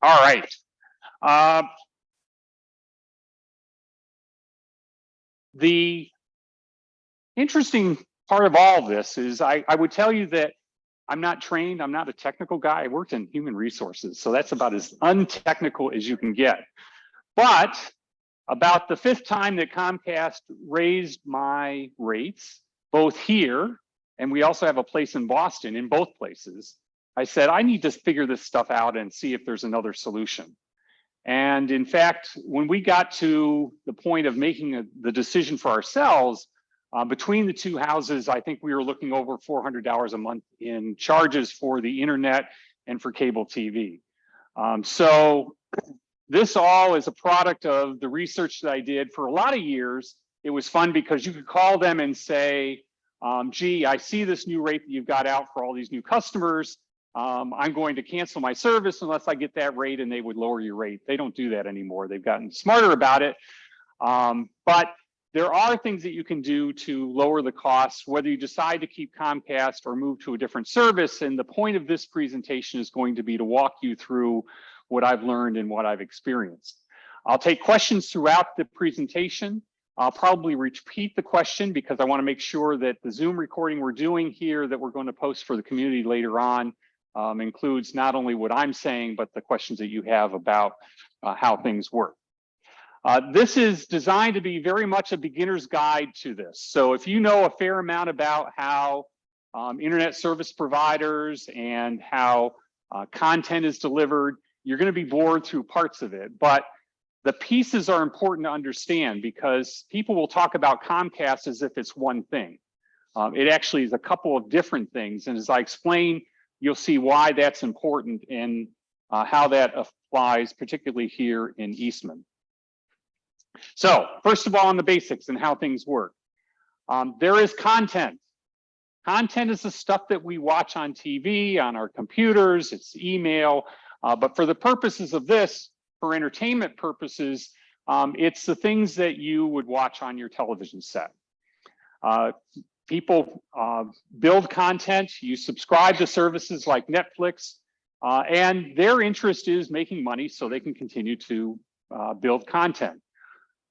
All right. The interesting part of all of this is I would tell you that I'm not trained. I'm not a technical guy. I worked in human resources, so that's about as untechnical as you can get. But about the 5th time that Comcast raised my rates, both here, and we also have a place in Boston, in both places, I said, I need to figure this stuff out and see if there's another solution. And in fact, when we got to the point of making the decision for ourselves, between the two houses, I think we were looking over $400 a month in charges for the internet and for cable TV. So this all is a product of the research that I did for a lot of years. It was fun because you could call them and say, gee, I see this new rate that you've got out for all these new customers. I'm going to cancel my service unless I get that rate, and they would lower your rate. They don't do that anymore. They've gotten smarter about it. But there are things that you can do to lower the costs, whether you decide to keep Comcast or move to a different service. And the point of this presentation is going to be to walk you through what I've learned and what I've experienced. I'll take questions throughout the presentation. I'll probably repeat the question because I want to make sure that the Zoom recording we're doing here that we're going to post for the community later on includes not only what I'm saying, but the questions that you have about how things work. This is designed to be very much a beginner's guide to this. So if you know a fair amount about how internet service providers and how content is delivered, you're going to be bored through parts of it. But the pieces are important to understand because people will talk about Comcast as if it's one thing. It actually is a couple of different things. And as I explain, you'll see why that's important and how that applies, particularly here in Eastman. So first of all, on the basics and how things work. There is content. Content is the stuff that we watch on TV, on our computers, it's email. But for the purposes of this, for entertainment purposes, it's the things that you would watch on your television set. People build content, you subscribe to services like Netflix, and their interest is making money so they can continue to build content.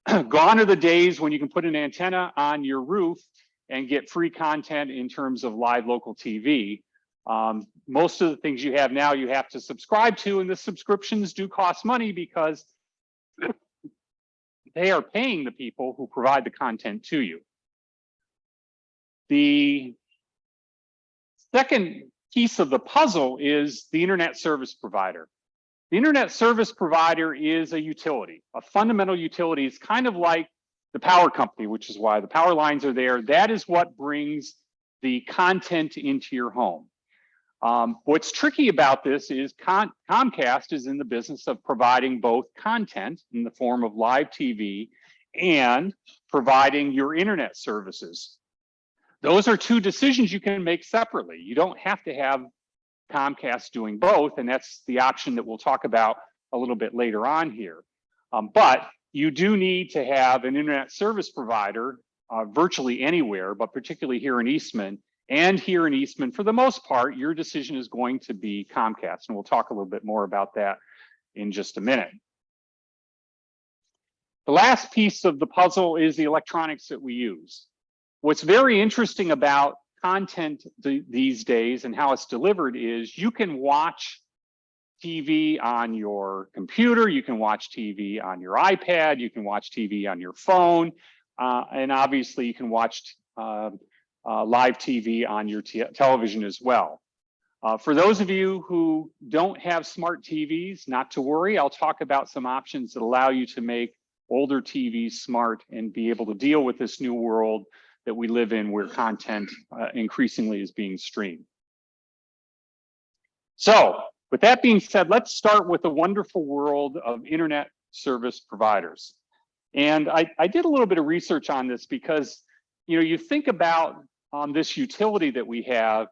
Gone are the days when you can put an antenna on your roof and get free content in terms of live local TV. Most of the things you have now, you have to subscribe to, and the subscriptions do cost money because they are paying the people who provide the content to you. The second piece of the puzzle is the internet service provider. The internet service provider is a utility, a fundamental utility. It's kind of like the power company, which is why the power lines are there. That is what brings the content into your home. What's tricky about this is Comcast is in the business of providing both content in the form of live TV and providing your internet services. Those are two decisions you can make separately. You don't have to have Comcast doing both, and that's the option that we'll talk about a little bit later on here. But you do need to have an internet service provider virtually anywhere, but particularly here in Eastman. And here in Eastman, for the most part, your decision is going to be Comcast, and we'll talk a little bit more about that in just a minute. The last piece of the puzzle is the electronics that we use. What's very interesting about content these days and how it's delivered is you can watch TV on your computer, you can watch TV on your iPad, you can watch TV on your phone, and obviously you can watch live TV on your television as well. For those of you who don't have smart TVs, not to worry, I'll talk about some options that allow you to make older TVs smart and be able to deal with this new world that we live in where content increasingly is being streamed. So with that being said, let's start with the wonderful world of internet service providers. And I did a little bit of research on this because you think about this utility that we have,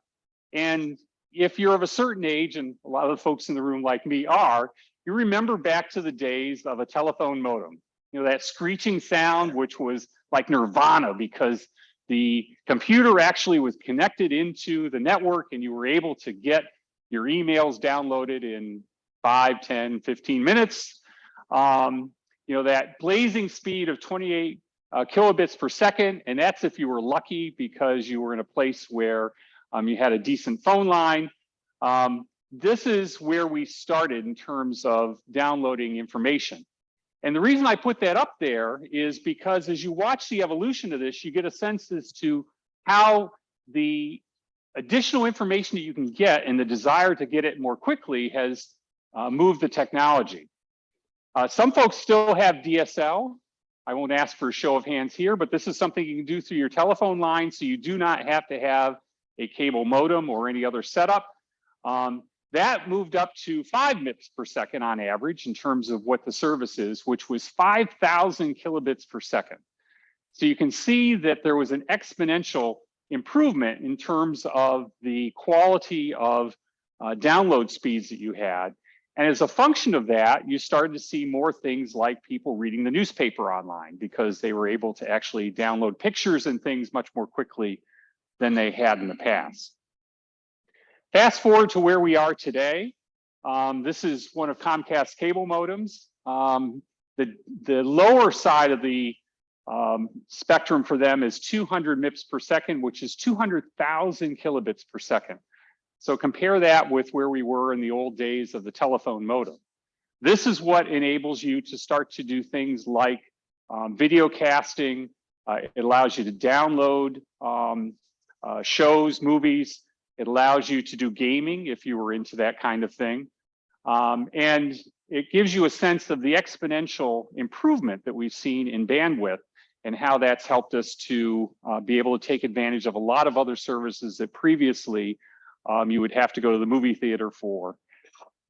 and if you're of a certain age, and a lot of the folks in the room like me are, you remember back to the days of a telephone modem. That screeching sound, which was like nirvana because the computer actually was connected into the network and you were able to get your emails downloaded in 5, 10, 15 minutes. You know, that blazing speed of 28 kilobits per second, and that's if you were lucky because you were in a place where you had a decent phone line. This is where we started in terms of downloading information. And the reason I put that up there is because as you watch the evolution of this, you get a sense as to how the additional information that you can get and the desire to get it more quickly has moved the technology. Some folks still have DSL. I won't ask for a show of hands here, but this is something you can do through your telephone line, so you do not have to have a cable modem or any other setup. That moved up to 5 MIPS per second on average in terms of what the service is, which was 5,000 kilobits per second. So you can see that there was an exponential improvement in terms of the quality of download speeds that you had. And as a function of that, you started to see more things like people reading the newspaper online because they were able to actually download pictures and things much more quickly than they had in the past. Fast forward to where we are today. This is one of Comcast's cable modems. The lower side of the spectrum for them is 200 MIPS per second, which is 200,000 kilobits per second. So compare that with where we were in the old days of the telephone modem. This is what enables you to start to do things like video casting. It allows you to download shows, movies. It allows you to do gaming if you were into that kind of thing. And it gives you a sense of the exponential improvement that we've seen in bandwidth and how that's helped us to be able to take advantage of a lot of other services that previously you would have to go to the movie theater for.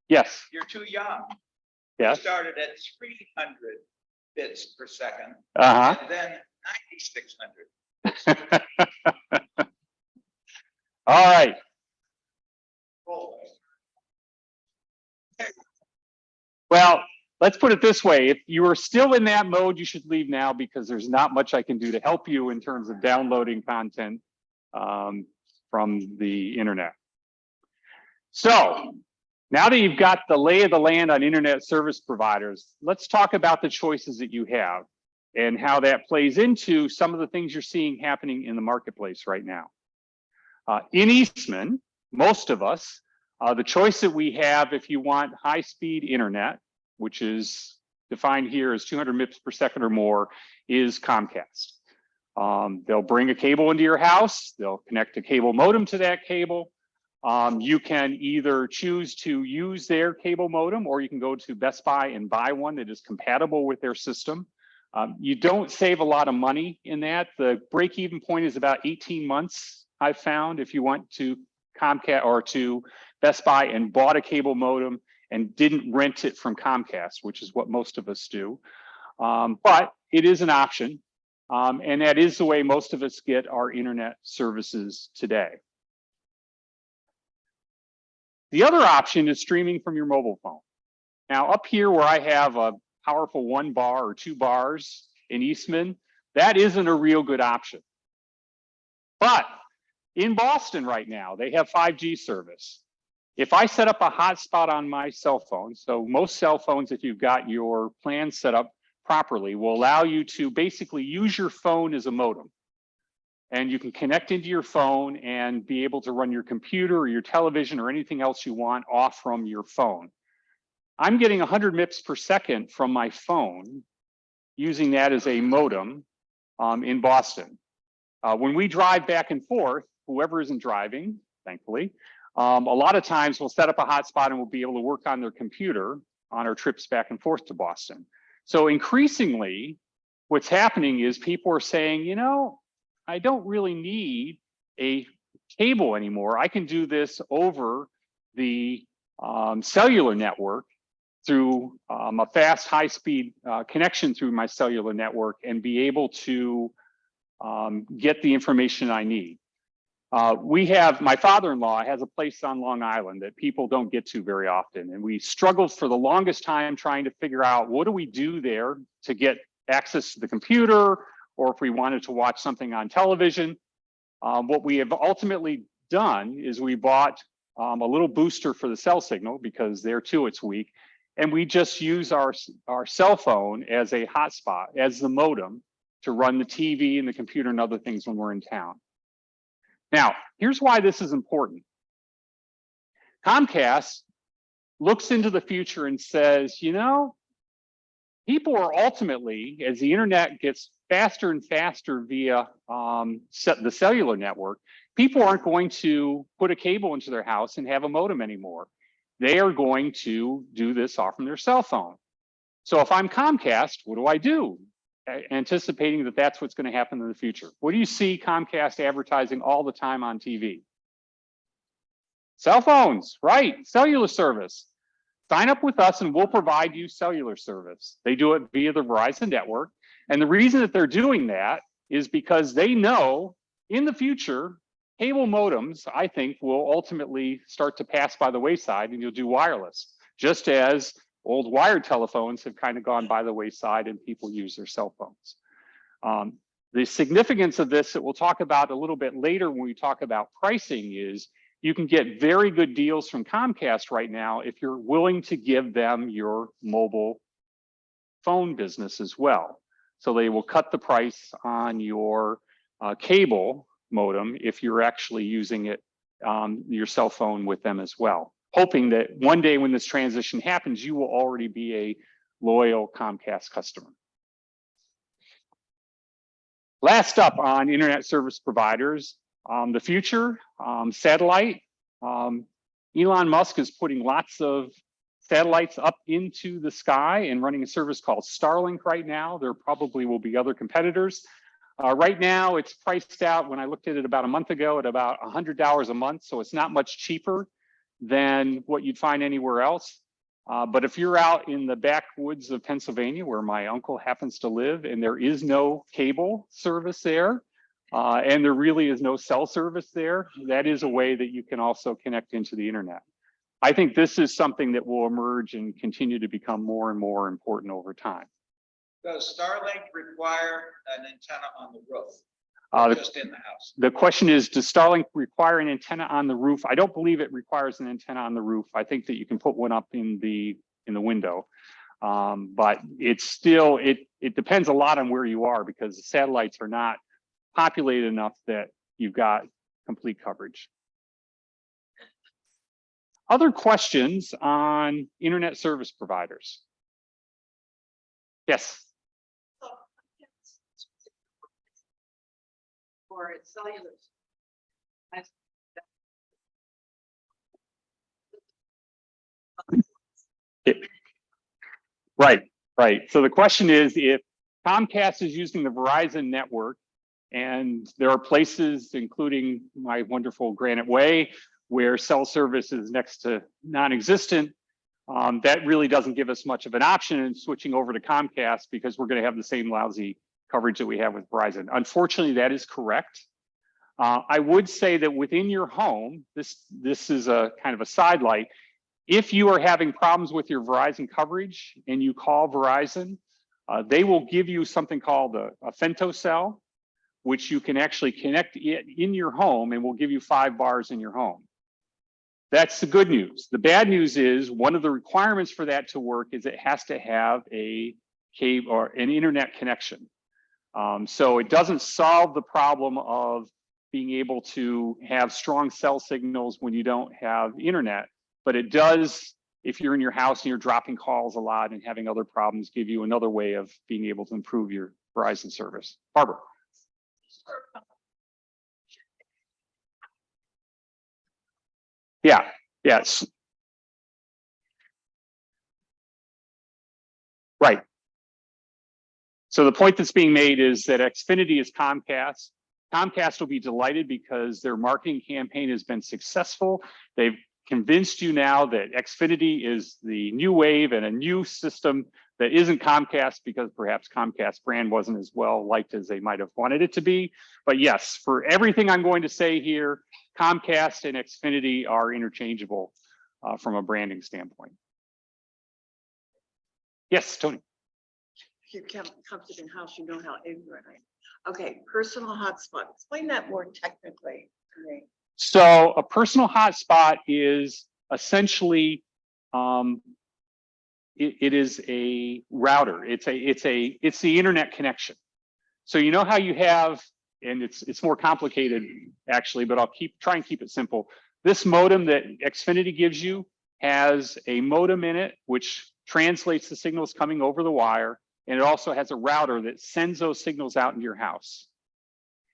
Yes? You're too young. Yes? You started at 300 bits per second, Uh-huh. and then 9,600. All right. Well, let's put it this way. If you are still in that mode, you should leave now because there's not much I can do to help you in terms of downloading content from the internet. So now that you've got the lay of the land on internet service providers, let's talk about the choices that you have and how that plays into some of the things you're seeing happening in the marketplace right now. In Eastman, most of us, the choice that we have if you want high-speed internet, which is defined here as 200 MIPS per second or more, is Comcast. They'll bring a cable into your house. They'll connect a cable modem to that cable. You can either choose to use their cable modem or you can go to Best Buy and buy one that is compatible with their system. You don't save a lot of money in that. The break-even point is about 18 months, I've found, if you went to Comcast or to Best Buy and bought a cable modem and didn't rent it from Comcast, which is what most of us do. But it is an option. And that is the way most of us get our internet services today. The other option is streaming from your mobile phone. Now up here where I have a powerful 1 bar or 2 bars in Eastman, that isn't a real good option. But in Boston right now, they have 5G service. If I set up a hotspot on my cell phone, so most cell phones, if you've got your plan set up properly, will allow you to basically use your phone as a modem. And you can connect into your phone and be able to run your computer or your television or anything else you want off from your phone. I'm getting 100 MIPS per second from my phone using that as a modem in Boston. When we drive back and forth, whoever isn't driving, thankfully, a lot of times we'll set up a hotspot and we'll be able to work on their computer on our trips back and forth to Boston. So increasingly, what's happening is people are saying, you know, I don't really need a cable anymore. I can do this over the cellular network through a fast, high-speed connection through my cellular network and be able to get the information I need. My father-in-law has a place on Long Island that people don't get to very often. And we struggled for the longest time trying to figure out what do we do there to get access to the computer, or if we wanted to watch something on television. What we have ultimately done is we bought a little booster for the cell signal because there too it's weak. And we just use our cell phone as a hotspot, as the modem to run the TV and the computer and other things when we're in town. Now, here's why this is important. Comcast looks into the future and says, you know, people are ultimately, as the internet gets faster and faster via the cellular network, people aren't going to put a cable into their house and have a modem anymore. They are going to do this off from their cell phone. So if I'm Comcast, what do? Anticipating that that's what's going to happen in the future. What do you see Comcast advertising all the time on TV? Cell phones, right? Cellular service. Sign up with us and we'll provide you cellular service. They do it via the Verizon network. And the reason that they're doing that is because they know in the future, cable modems, I think, will ultimately start to pass by the wayside and you'll do wireless, just as old wired telephones have kind of gone by the wayside and people use their cell phones. The significance of this that we'll talk about a little bit later when we talk about pricing is you can get very good deals from Comcast right now if you're willing to give them your mobile phone business as well. So they will cut the price on your cable modem if you're actually using it, your cell phone with them as well. Hoping that one day when this transition happens, you will already be a loyal Comcast customer. Last up on internet service providers, the future, satellite. Elon Musk is putting lots of satellites up into the sky and running a service called Starlink right now. There probably will be other competitors. Right now, it's priced out, when I looked at it about a month ago, at about $100 a month. So it's not much cheaper than what you'd find anywhere else. But if you're out in the backwoods of Pennsylvania, where my uncle happens to live, and there is no cable service there, and there really is no cell service there, that is a way that you can also connect into the internet. I think this is something that will emerge and continue to become more and more important over time. Does Starlink require an antenna on the roof? Just in the house? The question is, does Starlink require an antenna on the roof? I don't believe it requires an antenna on the roof. I think that you can put one up in the window. But it's still, it depends a lot on where you are because the satellites are not populated enough that you've got complete coverage. Other questions on internet service providers? Yes. Or cellular. Right. So the question is, if Comcast is using the Verizon network, and there are places, including my wonderful Granite Way, where cell service is next to non-existent, that really doesn't give us much of an option in switching over to Comcast because we're going to have the same lousy coverage that we have with Verizon. Unfortunately, that is correct. I would say that within your home, this is a kind of a sidelight. If you are having problems with your Verizon coverage and you call Verizon, they will give you something called a femtocell, which you can actually connect in your home and will give you 5 bars in your home. That's the good news. The bad news is one of the requirements for that to work is it has to have a cable or an internet connection. So it doesn't solve the problem of being able to have strong cell signals when you don't have internet, but it does, if you're in your house and you're dropping calls a lot and having other problems, give you another way of being able to improve your Verizon service. Barbara. Yeah, yes. Right. So the point that's being made is that Xfinity is Comcast. Comcast will be delighted because their marketing campaign has been successful. They've convinced you now that Xfinity is the new wave and a new system that isn't Comcast because perhaps Comcast brand wasn't as well liked as they might have wanted it to be. But yes, for everything I'm going to say here, Comcast and Xfinity are interchangeable from a branding standpoint. Yes, Tony. If you come to the house, you know how ignorant I am. Okay, personal hotspot. Explain that more technically to me. So a personal hotspot is essentially, it is a router. It's the internet connection. So you know how you have, and it's more complicated actually, but I'll try and keep it simple. This modem that Xfinity gives you has a modem in it, which translates the signals coming over the wire. And it also has a router that sends those signals out into your house.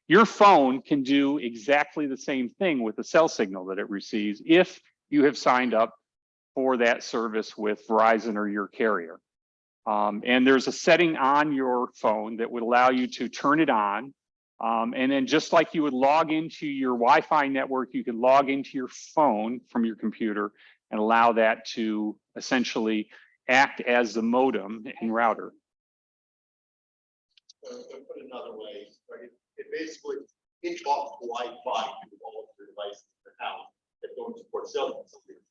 Your phone can do exactly the same thing with the cell signal that it receives if you have signed up for that service with Verizon or your carrier. And there's a setting on your phone that would allow you to turn it on. And then just like you would log into your Wi-Fi network, you can log into your phone from your computer and allow that to essentially act as the modem and router. To put it another way, right? It basically interlocks Wi-Fi to all of your devices in the house that don't support cell phone service,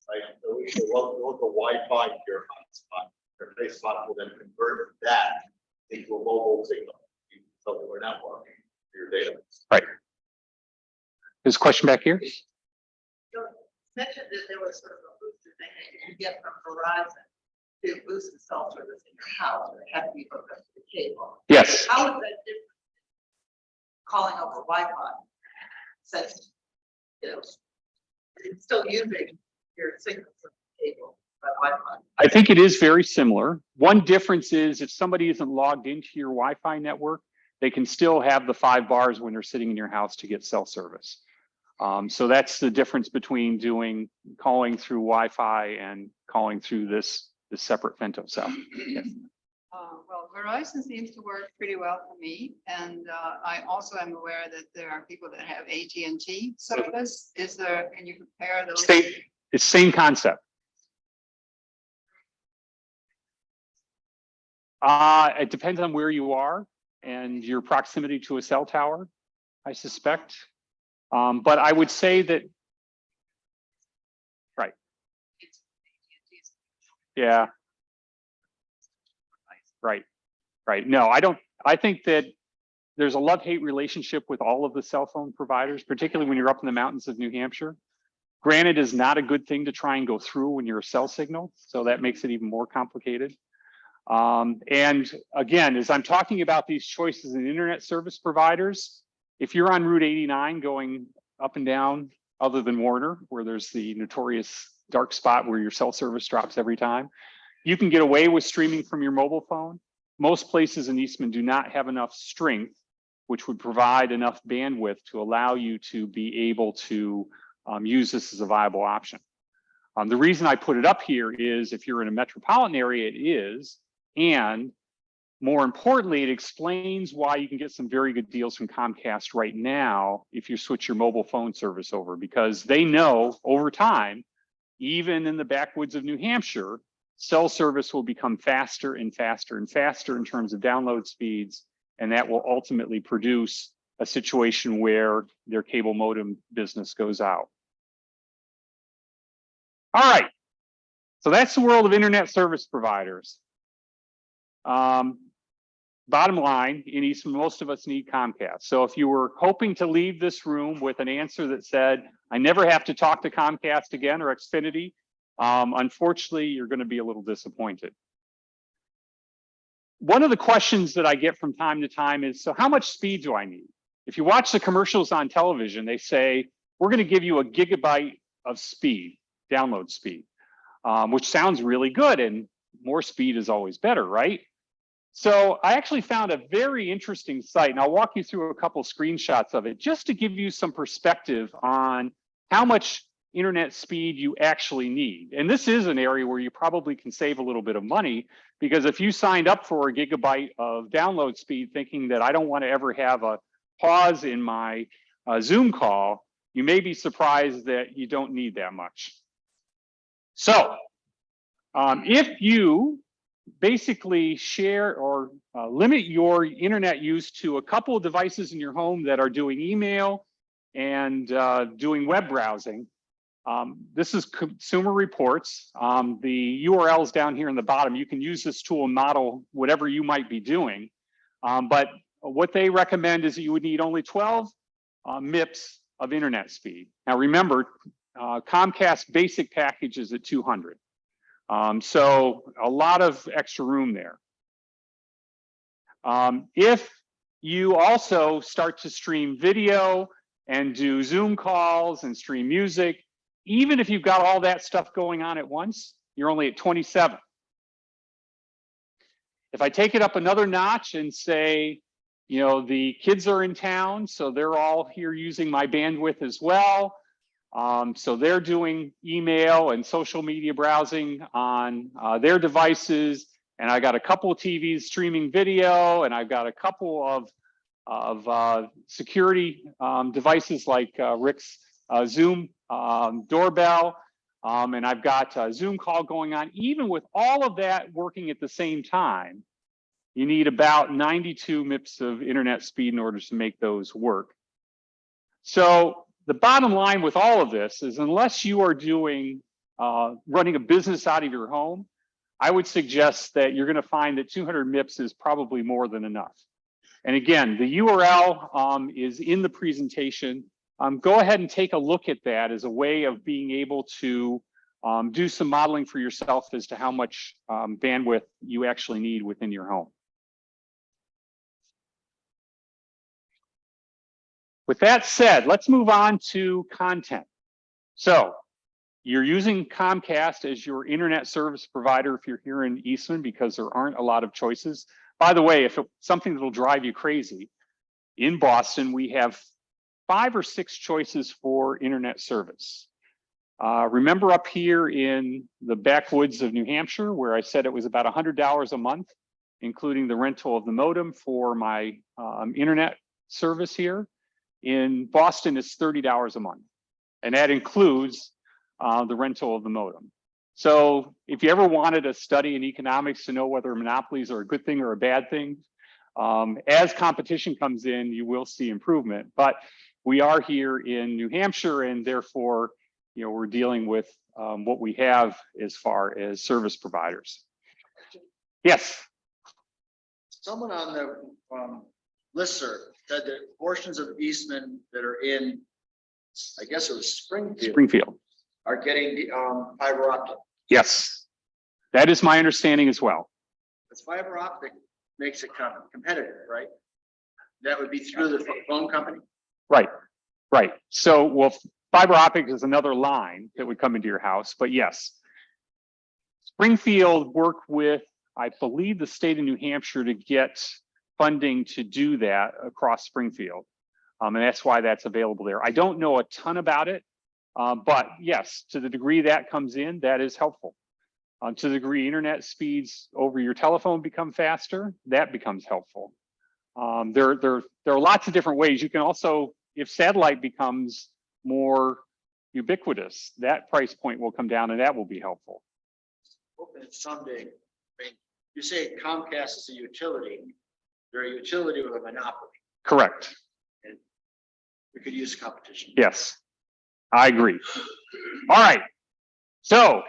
right? So if you look the Wi-Fi to your hotspot, your hotspot will then convert that into a mobile signal, cellular network for your data. Right. There's a question back here. You mentioned that there was sort of a booster thing that you could get from Verizon to boost the cell service in your house, or it had to be hooked up to the cable. Yes. How is that different? Calling over Wi-Fi, since it's still using your signal from the cable by Wi-Fi. I think it is very similar. One difference is if somebody isn't logged into your Wi-Fi network, they can still have the 5 bars when they're sitting in your house to get cell service. So that's the difference between calling through Wi-Fi and calling through this separate femto cell. Yes. Well, Verizon seems to work pretty well for me, and I also am aware that there are people that have AT&T service. Can you compare those? It's same concept. It depends on where you are and your proximity to a cell tower, I suspect. But I would say that, right. Yeah. Right. No, I think that there's a love-hate relationship with all of the cell phone providers, particularly when you're up in the mountains of New Hampshire. Granted, is not a good thing to try and go through when you're a cell signal, so that makes it even more complicated. And again, as I'm talking about these choices in internet service providers, if you're on Route 89 going up and down, other than Warner, where there's the notorious dark spot where your cell service drops every time, you can get away with streaming from your mobile phone. Most places in Eastman do not have enough strength, which would provide enough bandwidth to allow you to be able to use this as a viable option. The reason I put it up here is if you're in a metropolitan area, it is, and more importantly, it explains why you can get some very good deals from Comcast right now if you switch your mobile phone service over, because they know over time, even in the backwoods of New Hampshire, cell service will become faster and faster and faster in terms of download speeds, and that will ultimately produce a situation where their cable modem business goes out. All right, so that's the world of internet service providers. Bottom line, in Eastman, most of us need Comcast. So if you were hoping to leave this room with an answer that said, I never have to talk to Comcast again or Xfinity, unfortunately, you're going to be a little disappointed. One of the questions that I get from time to time is, so how much speed do I need? If you watch the commercials on television, they say, we're going to give you a gigabyte of speed, download speed, which sounds really good, and more speed is always better, right? So I actually found a very interesting site, and I'll walk you through a couple screenshots of it just to give you some perspective on how much internet speed you actually need. And this is an area where you probably can save a little bit of money, because if you signed up for a gigabyte of download speed thinking that I don't want to ever have a pause in my Zoom call, you may be surprised that you don't need that much. So if you basically share or limit your internet use to a couple of devices in your home that are doing email and doing web browsing, this is Consumer Reports. The URLs down here in the bottom, you can use this tool and model whatever you might be doing. But what they recommend is that you would need only 12 MIPS of internet speed. Now remember, Comcast basic package is at 200. So a lot of extra room there. If you also start to stream video and do Zoom calls and stream music, even if you've got all that stuff going on at once, you're only at 27. If I take it up another notch and say, you know, the kids are in town, so they're all here using my bandwidth as well. So they're doing email and social media browsing on their devices. And I got a couple of TVs streaming video, and I've got a couple of security devices like Rick's Zoom doorbell, and I've got a Zoom call going on. Even with all of that working at the same time, you need about 92 MIPS of internet speed in order to make those work. So the bottom line with all of this is, unless you are doing running a business out of your home, I would suggest that you're going to find that 200 MIPS is probably more than enough. And again, the URL is in the presentation. Go ahead and take a look at that as a way of being able to do some modeling for yourself as to how much bandwidth you actually need within your home. With that said, let's move on to content. So you're using Comcast as your internet service provider if you're here in Eastman, because there aren't a lot of choices. By the way, if it's something that'll drive you crazy, in Boston, we have 5 or 6 choices for internet service. Remember up here in the backwoods of New Hampshire, where I said it was about $100 a month, including the rental of the modem for my internet service here. In Boston, it's $30 a month, and that includes the rental of the modem. So if you ever wanted to study in economics to know whether monopolies are a good thing or a bad thing, as competition comes in, you will see improvement. But we are here in New Hampshire, and therefore, you know, we're dealing with what we have as far as service providers. Yes. Someone on the listserv said that portions of Eastman that are in, I guess it was Springfield, are getting the fiber optic. Yes, that is my understanding as well. Because fiber optic makes it kind of competitive, right? That would be through the phone company. Right, right. So, well, fiber optic is another line that would come into your house, but yes. Springfield worked with, I believe, the state of New Hampshire to get funding to do that across Springfield. And that's why that's available there. I don't know a ton about it, but yes, to the degree that comes in, that is helpful. To the degree internet speeds over your telephone become faster, that becomes helpful. There are lots of different ways. You can also, if satellite becomes more ubiquitous, that price point will come down, and that will be helpful. Hoping someday, I mean, you say Comcast is a utility. They're a utility with a monopoly. Correct. And we could use competition. Yes, I agree. All right. So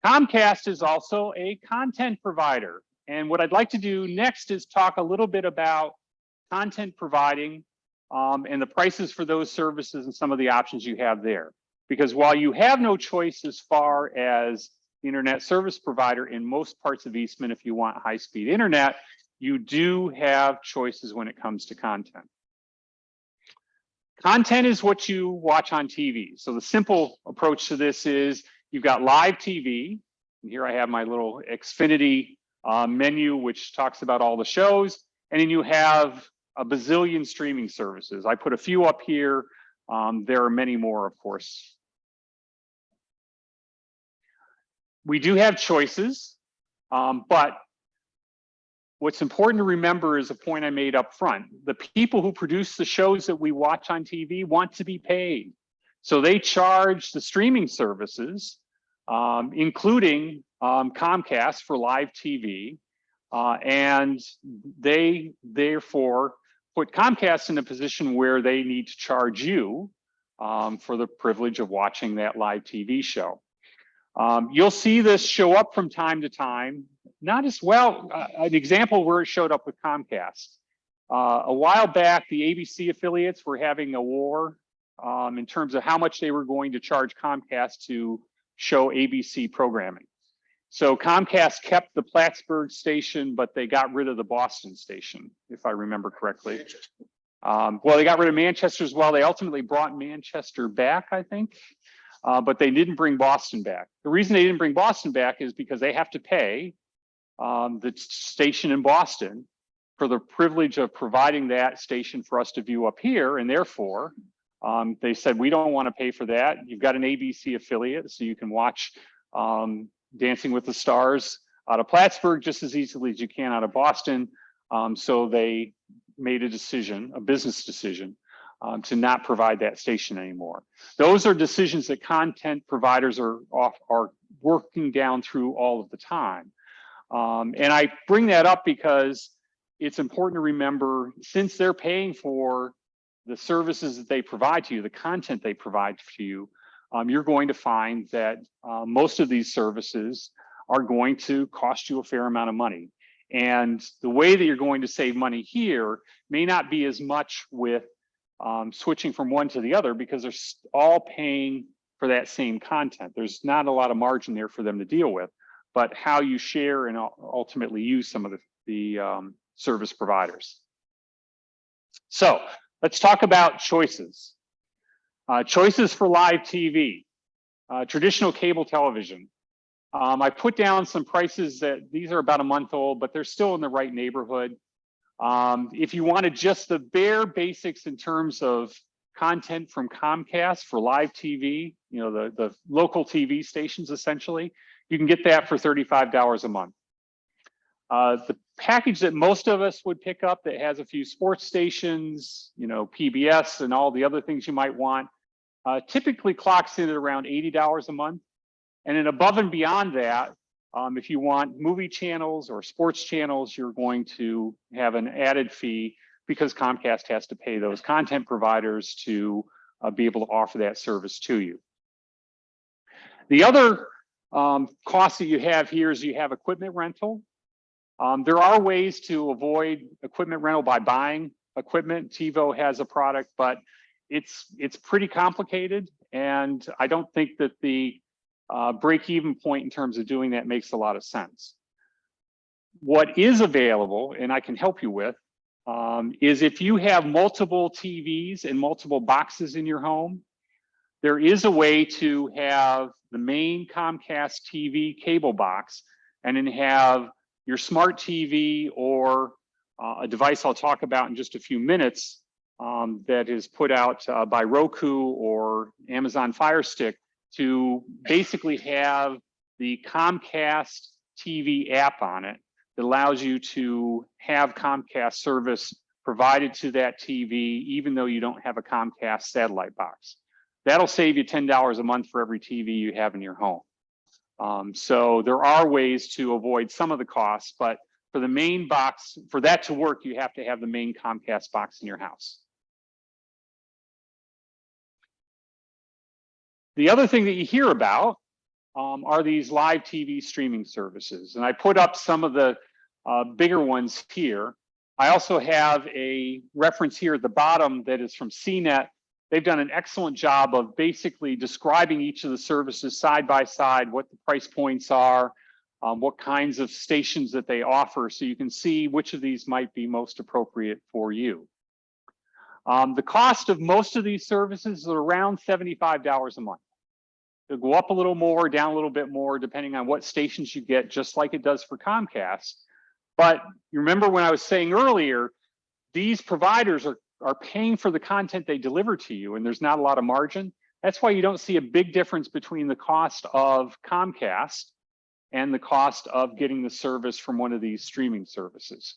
Comcast is also a content provider. And what I'd like to do next is talk a little bit about content providing and the prices for those services and some of the options you have there. Because while you have no choice as far as the internet service provider in most parts of Eastman, if you want high-speed internet, you do have choices when it comes to content. Content is what you watch on TV. So the simple approach to this is you've got live TV. And here I have my little Xfinity menu, which talks about all the shows. And then you have a bazillion streaming services. I put a few up here. There are many more, of course. We do have choices, but what's important to remember is a point I made up front. The people who produce the shows that we watch on TV want to be paid. So they charge the streaming services, including Comcast for live TV. And they therefore put Comcast in a position where they need to charge you for the privilege of watching that live TV show. You'll see this show up from time to time, not as well. An example where it showed up with Comcast. A while back, the ABC affiliates were having a war in terms of how much they were going to charge Comcast to show ABC programming. So Comcast kept the Plattsburgh station, but they got rid of the Boston station, if I remember correctly. Well, they got rid of Manchester as well. They ultimately brought Manchester back, I think, but they didn't bring Boston back. The reason they didn't bring Boston back is because they have to pay the station in Boston for the privilege of providing that station for us to view up here, and therefore, they said, we don't want to pay for that. You've got an ABC affiliate, so you can watch Dancing with the Stars out of Plattsburgh just as easily as you can out of Boston. So they made a decision, a business decision, to not provide that station anymore. Those are decisions that content providers are working down through all of the time. And I bring that up because it's important to remember, since they're paying for the services that they provide to you, the content they provide to you, you're going to find that most of these services are going to cost you a fair amount of money. And the way that you're going to save money here may not be as much with switching from one to the other, because they're all paying for that same content. There's not a lot of margin there for them to deal with, but how you share and ultimately use some of the service providers. So let's talk about choices. Choices for live TV, traditional cable television. I put down some prices that these are about a month old, but they're still in the right neighborhood. If you wanted just the bare basics in terms of content from Comcast for live TV, you know, the local TV stations, essentially, you can get that for $35 a month. The package that most of us would pick up that has a few sports stations, you know, PBS and all the other things you might want, typically clocks in at around $80 a month. And then above and beyond that, if you want movie channels or sports channels, you're going to have an added fee because Comcast has to pay those content providers to be able to offer that service to you. The other cost that you have here is you have equipment rental. There are ways to avoid equipment rental by buying equipment. TiVo has a product, but it's pretty complicated, and I don't think that the break-even point in terms of doing that makes a lot of sense. What is available, and I can help you with, is if you have multiple TVs and multiple boxes in your home, there is a way to have the main Comcast TV cable box and then have your smart TV or a device I'll talk about in just a few minutes that is put out by Roku or Amazon Fire Stick to basically have the Comcast TV app on it that allows you to have Comcast service provided to that TV, even though you don't have a Comcast satellite box. That'll save you $10 a month for every TV you have in your home. So there are ways to avoid some of the costs, but for the main box, for that to work, you have to have the main Comcast box in your house. The other thing that you hear about are these live TV streaming services. And I put up some of the bigger ones here. I also have a reference here at the bottom that is from CNET. They've done an excellent job of basically describing each of the services side by side, what the price points are, what kinds of stations that they offer, so you can see which of these might be most appropriate for you. The cost of most of these services is around $75 a month. It'll go up a little more, down a little bit more, depending on what stations you get, just like it does for Comcast. But you remember when I was saying earlier, these providers are paying for the content they deliver to you, and there's not a lot of margin. That's why you don't see a big difference between the cost of Comcast and the cost of getting the service from one of these streaming services.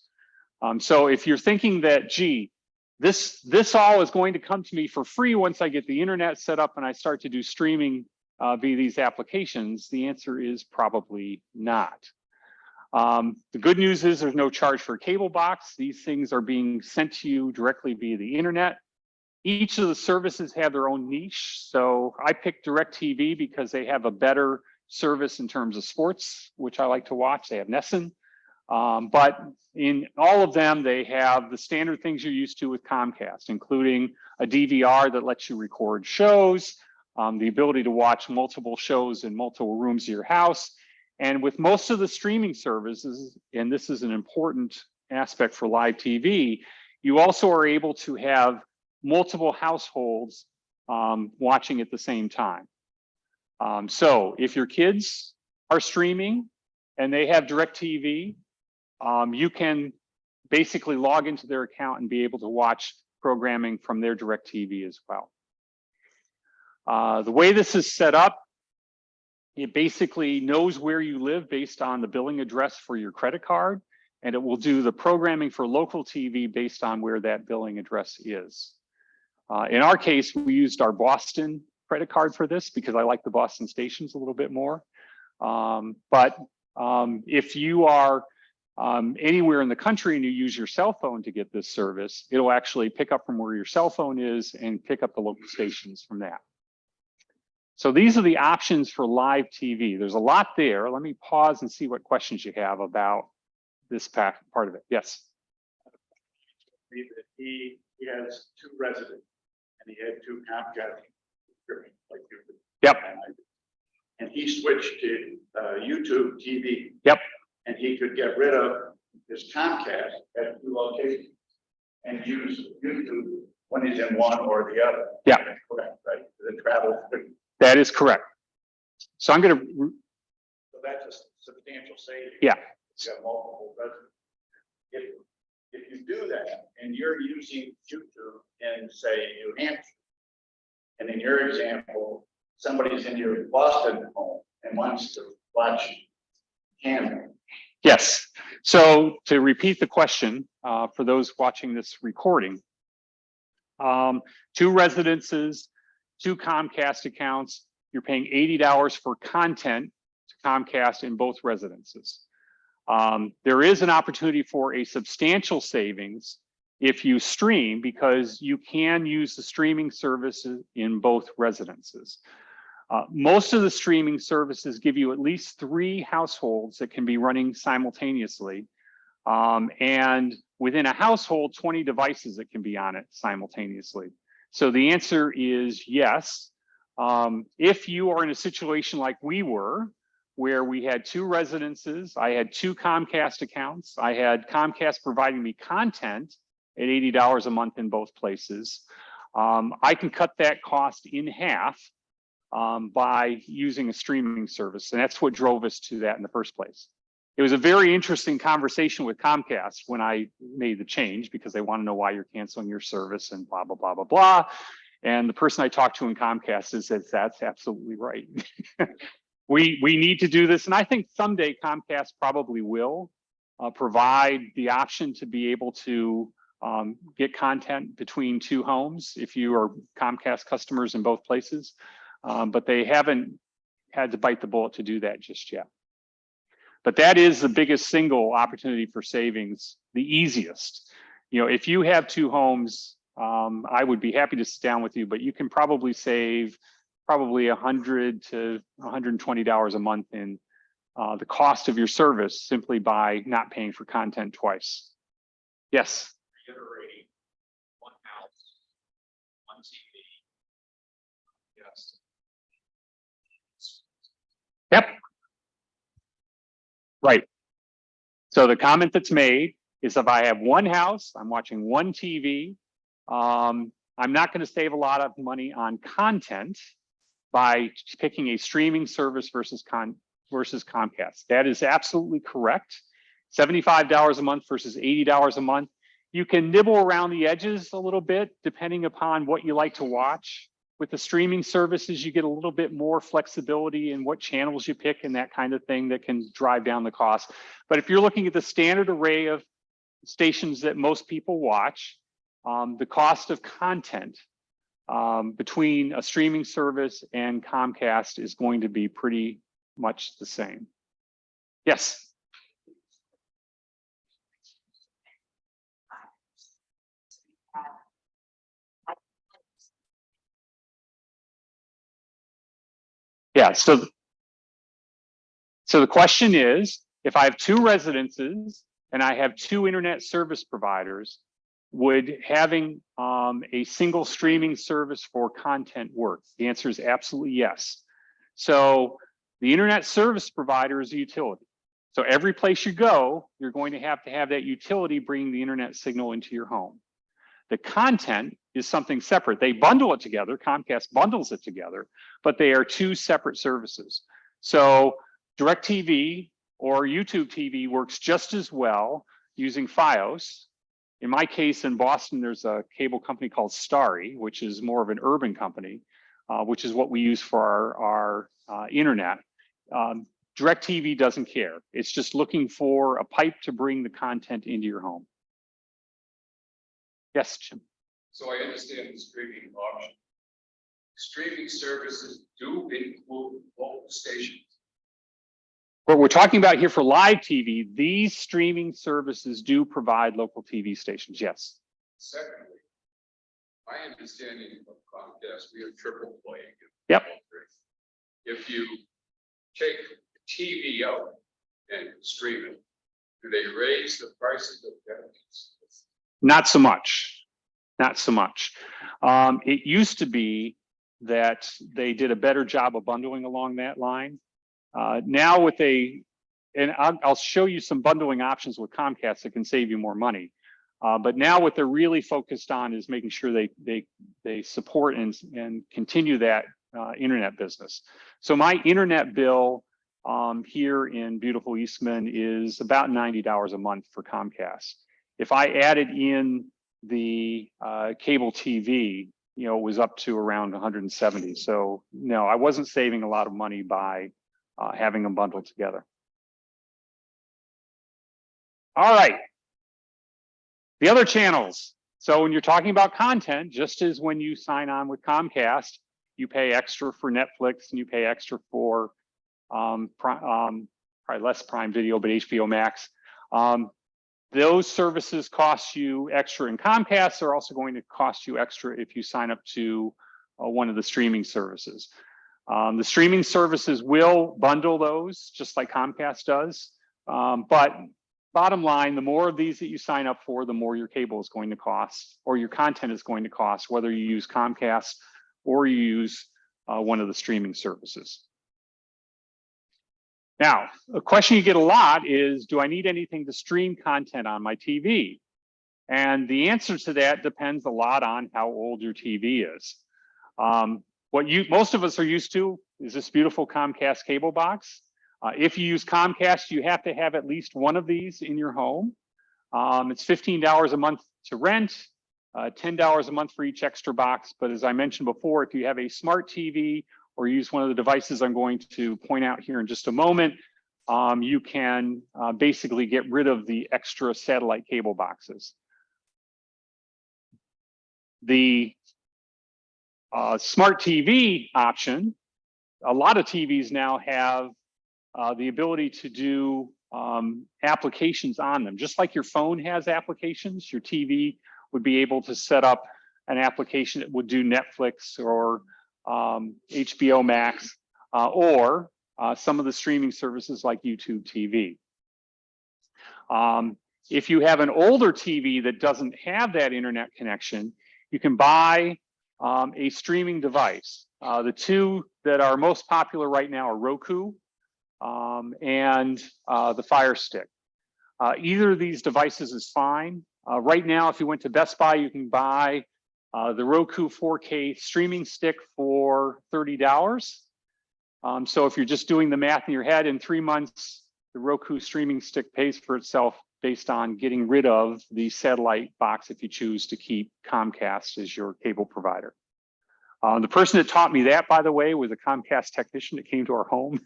So if you're thinking that, gee, this all is going to come to me for free once I get the internet set up and I start to do streaming via these applications, the answer is probably not. The good news is there's no charge for a cable box. These things are being sent to you directly via the internet. Each of the services have their own niche. So I picked DirecTV because they have a better service in terms of sports, which I like to watch. They have Matson. But in all of them, they have the standard things you're used to with Comcast, including a DVR that lets you record shows, the ability to watch multiple shows in multiple rooms of your house. And with most of the streaming services, and this is an important aspect for live TV, you also are able to have multiple households watching at the same time. So if your kids are streaming and they have DirecTV, you can basically log into their account and be able to watch programming from their DirecTV as well. The way this is set up, it basically knows where you live based on the billing address for your credit card, and it will do the programming for local TV based on where that billing address is. In our case, we used our Boston credit card for this because I like the Boston stations a little bit more. If you are anywhere in the country and you use your cell phone to get this service, it'll actually pick up from where your cell phone is and pick up the local stations from that. So these are the options for live TV. There's a lot there. Let me pause and see what questions you have about this part of it. Yes. He has 2 residents and he had 2 Comcast subscriptions like you did. Yep. And he switched to YouTube TV. Yep. And he could get rid of his Comcast at 2 locations and use YouTube when he's in one or the other. Yeah. Correct, right? The travel. That is correct. So I'm going to. So that's a substantial savings. Yeah. You have multiple residents. If you do that and you're using YouTube in, say, New Hampshire, and in your example, somebody's in your Boston home and wants to watch Canada. Yes. So to repeat the question for those watching this recording, 2 residences, 2 Comcast accounts, you're paying $80 for content to Comcast in both residences. There is an opportunity for a substantial savings if you stream, because you can use the streaming services in both residences. Most of the streaming services give you at least 3 households that can be running simultaneously. And within a household, 20 devices that can be on it simultaneously. So the answer is yes. If you are in a situation like we were, where we had 2 residences, I had 2 Comcast accounts, I had Comcast providing me content at $80 a month in both places, I can cut that cost in half by using a streaming service. And that's what drove us to that in the first place. It was a very interesting conversation with Comcast when I made the change, because they want to know why you're canceling your service and blah, blah, blah, blah, blah. And the person I talked to in Comcast says that's absolutely right. We need to do this. And I think someday Comcast probably will provide the option to be able to get content between 2 homes if you are Comcast customers in both places. But they haven't had to bite the bullet to do that just yet. But that is the biggest single opportunity for savings, the easiest. You know, if you have 2 homes, I would be happy to sit down with you, but you can probably save $100 to $120 a month in the cost of your service simply by not paying for content twice. Yes. Reiterating, 1 house, 1 TV. Yes. Yep. Right. So the comment that's made is if I have 1 house, I'm watching 1 TV, I'm not going to save a lot of money on content by picking a streaming service versus Comcast. That is absolutely correct. $75 a month versus $80 a month. You can nibble around the edges a little bit depending upon what you like to watch. With the streaming services, you get a little bit more flexibility in what channels you pick and that kind of thing that can drive down the cost. But if you're looking at the standard array of stations that most people watch, the cost of content between a streaming service and Comcast is going to be pretty much the same. Yes. Yeah, so the question is, if I have two residences and I have two internet service providers, would having a single streaming service for content work? The answer is absolutely yes. So the internet service provider is a utility. So every place you go, you're going to have that utility bringing the internet signal into your home. The content is something separate. They bundle it together. Comcast bundles it together, but they are two separate services. So DirecTV or YouTube TV works just as well using FiOS. In my case, in Boston, there's a cable company called Starry, which is more of an urban company, which is what we use for our internet. DirecTV doesn't care. It's just looking for a pipe to bring the content into your home. Yes, Jim. So I understand the streaming option. Streaming services do include local stations. What we're talking about here for live TV, these streaming services do provide local TV stations, yes. Secondly, my understanding of Comcast, we are triple playing. Yep. If you take TV out and stream it, do they raise the prices of benefits? Not so much, not so much. It used to be that they did a better job of bundling along that line. Now with and I'll show you some bundling options with Comcast that can save you more money. But now what they're really focused on is making sure they support and continue that internet business. So my internet bill here in beautiful Eastman is about $90 a month for Comcast. If I added in the cable TV, it was up to around 170. So no, I wasn't saving a lot of money by having them bundled together. All right. The other channels. So when you're talking about content, just as when you sign on with Comcast, you pay extra for Netflix and you pay extra for probably less Prime Video, but HBO Max. Those services cost you extra in Comcast. They're also going to cost you extra if you sign up to one of the streaming services. The streaming services will bundle those just like Comcast does. But bottom line, the more of these that you sign up for, the more your cable is going to cost or your content is going to cost, whether you use Comcast or you use one of the streaming services. Now, a question you get a lot is, do I need anything to stream content on my TV? And the answer to that depends a lot on how old your TV is. What most of us are used to is this beautiful Comcast cable box. If you use Comcast, you have to have at least one of these in your home. It's $15 a month to rent, $10 a month for each extra box. But as I mentioned before, if you have a smart TV or use one of the devices I'm going to point out here in just a moment, you can basically get rid of the extra satellite cable boxes. The smart TV option, a lot of TVs now have the ability to do applications on them. Just like your phone has applications, your TV would be able to set up an application that would do Netflix or HBO Max or some of the streaming services like YouTube TV. If you have an older TV that doesn't have that internet connection, you can buy a streaming device. The two that are most popular right now are Roku and the Fire Stick. Either of these devices is fine. Right now, if you went to Best Buy, you can buy the Roku 4K streaming stick for $30. So if you're just doing the math in your head, in 3 months, the Roku streaming stick pays for itself based on getting rid of the satellite box if you choose to keep Comcast as your cable provider. The person that taught me that, by the way, was a Comcast technician that came to our home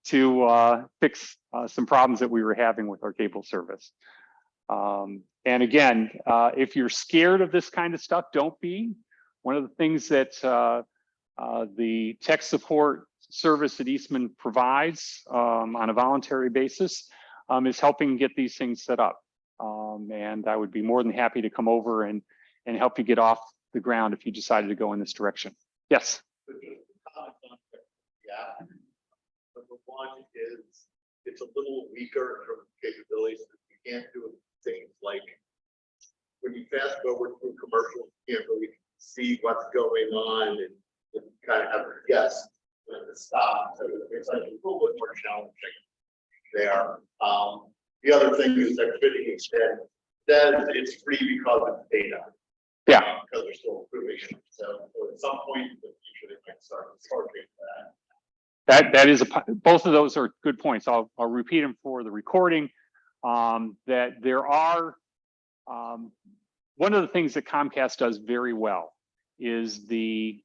to fix some problems that we were having with our cable service. And again, if you're scared of this kind of stuff, don't be. One of the things that the tech support service that Eastman provides on a voluntary basis is helping get these things set up. And I would be more than happy to come over and help you get off the ground if you decided to go in this direction. Yes. Yeah. Number one is it's a little weaker in terms of capabilities. You can't do things like when you fast forward through commercials, you can't really see what's going on and kind of have a guess when to stop. So it's like a little bit more challenging there. The other thing is that fitting extent, then it's free because it's data. Yeah. Because they're still improving it. So at some point in the future, they might start charging that. That is both of those are good points. I'll repeat them for the recording. That there are one of the things that Comcast does very well is the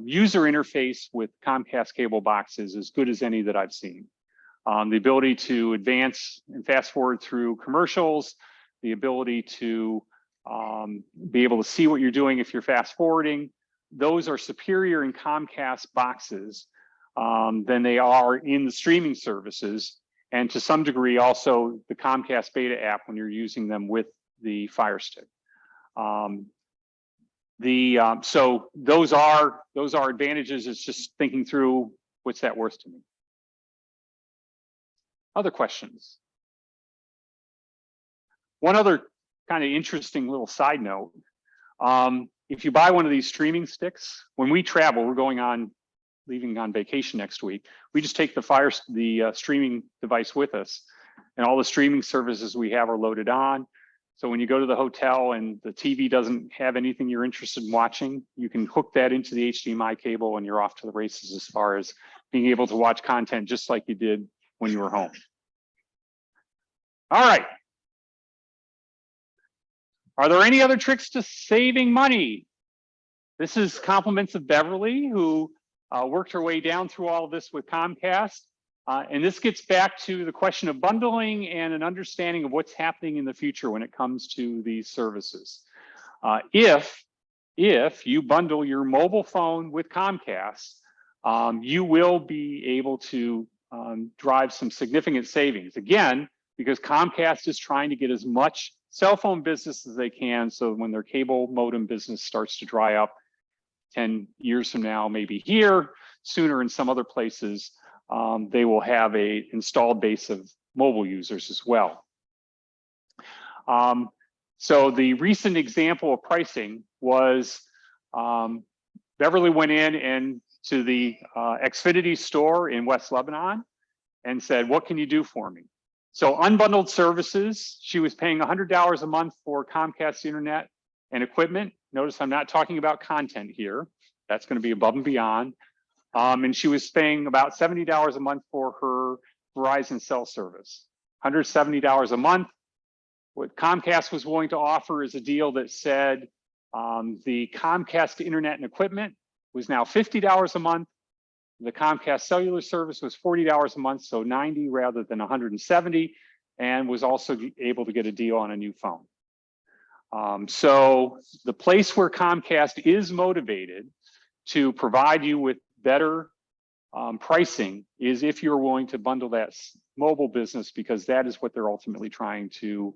user interface with Comcast cable boxes as good as any that I've seen. The ability to advance and fast forward through commercials, the ability to be able to see what you're doing if you're fast forwarding, those are superior in Comcast boxes than they are in the streaming services, and to some degree also the Comcast Beta app when you're using them with the Fire Stick. So those are advantages. It's just thinking through what's that worth to me. Other questions? One other kind of interesting little side note. If you buy one of these streaming sticks, when we travel, we're leaving on vacation next week. We just take the streaming device with us, and all the streaming services we have are loaded on. So when you go to the hotel and the TV doesn't have anything you're interested in watching, you can hook that into the HDMI cable and you're off to the races as far as being able to watch content just like you did when you were home. All right. Are there any other tricks to saving money? This is compliments of Beverly, who worked her way down through all of this with Comcast. And this gets back to the question of bundling and an understanding of what's happening in the future when it comes to these services. If you bundle your mobile phone with Comcast, you will be able to drive some significant savings. Again, because Comcast is trying to get as much cell phone business as they can, so when their cable modem business starts to dry up 10 years from now, maybe here, sooner in some other places, they will have a installed base of mobile users as well. So the recent example of pricing was Beverly went in and to the Xfinity store in West Lebanon and said, what can you do for me? So unbundled services, she was paying $100 a month for Comcast internet and equipment. Notice I'm not talking about content here. That's going to be above and beyond. And she was paying about $70 a month for her Verizon cell service. $170 a month. What Comcast was willing to offer is a deal that said the Comcast internet and equipment was now $50 a month. The Comcast cellular service was $40 a month, so $90 rather than $170, and was also able to get a deal on a new phone. So the place where Comcast is motivated to provide you with better pricing is if you're willing to bundle that mobile business, because that is what they're ultimately trying to